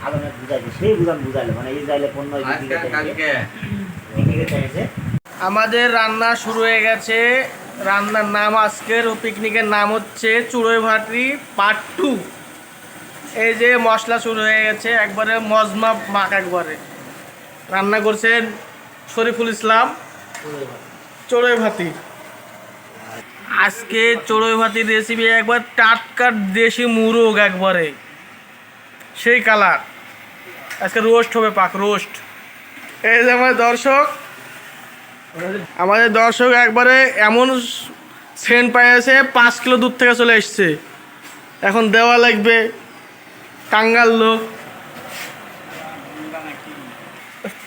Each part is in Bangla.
আলমে বুঝাইছে, সেই বুঝাইলো মানে ইসরায়েলের পণ্য আমাদের রান্না শুরু হয়ে গেছে। রান্নার নাম আজকের পিকনিকের নাম হচ্ছে চুড়োই ভাটি পার্ট 2। এই যে মশলা শুরু হয়ে গেছে, একবারে মজমা মাখ, একবারে রান্না করছেন শরীফুল ইসলাম। চড়ুই ভাতি আজকে চড়ুই ভাতির রেসিপি একবার টাটকা দেশি মুরগ, একবারে সেই কালার। আজকে রোস্ট হবে, পাক রোস্ট। এই যে আমাদের দর্শক একবারে এমন সেন্ট পাইছে, 5 কিলো দূর থেকে চলে এসছে। এখন দেওয়া লাগবে, টাঙ্গাল লোক,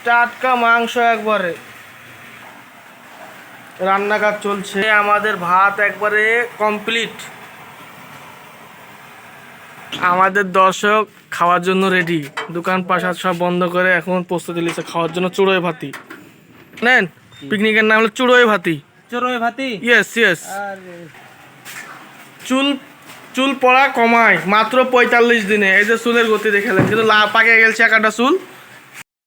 টাটকা মাংস একবারে। রান্না কাজ চলছে, আমাদের ভাত একবারে কমপ্লিট। আমাদের দর্শক খাওয়ার জন্য রেডি, দোকান পাশার সব বন্ধ করে এখন প্রস্তুতি নিচ্ছে খাওয়ার জন্য চুড়োই ভাতি। নেন, পিকনিকের নাম হলো চুড়োই ভাতি। চড়ুই ভাতি, ইয়েস ইয়েস। চুল পড়া কমায় মাত্র 45 দিনে। এই যে চুলের গতি দেখালেন, কিন্তু পাকে গেছে একটা চুল।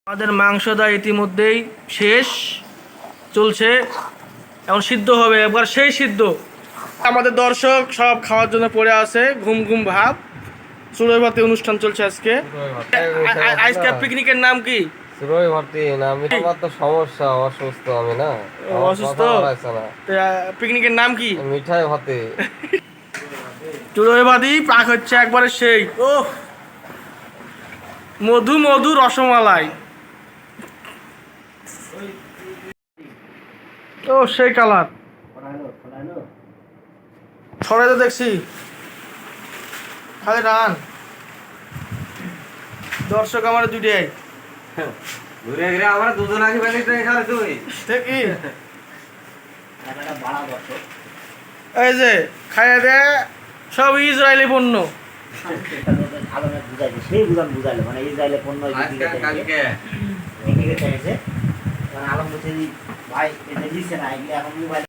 আমাদের মাংসটা ইতিমধ্যেই শেষ, চলছে, এখন সিদ্ধ হবে, একবার সেই সিদ্ধ। আমাদের দর্শক সব খাওয়ার জন্য পড়ে আছে, ঘুম ঘুম ভাব। চুড়োই ভাতি অনুষ্ঠান চলছে আজকে। আজকে পিকনিকের নাম কি? চড়ুই ভাতি নাম আমার তো সমস্যা, অসুস্থ আমি না, অসুস্থ। পিকনিকের নাম কি? মিঠাই ভাতি। চুড়োই ভাতি পাক হচ্ছে একবারে সেই, ও মধু মধু রসমালাই, ও সেই কালার। ছড়াই তো দেখছি খালি রান। দর্শক আমার দুটাই ঘুরে ঘুরে আমরা দুজন আগে বেলি তো এখানে তুই ঠিকই। একটা বাড়া দর্শক এই যে খাইয়ে দে সব ইসরায়েলি পণ্য। আলমে বুঝাইছে, সেই বুঝাইলো মানে ইসরায়েলের পণ্য চাইছে। আলম বলছে ভাই এটা দিচ্ছে না, এখন মোবাইল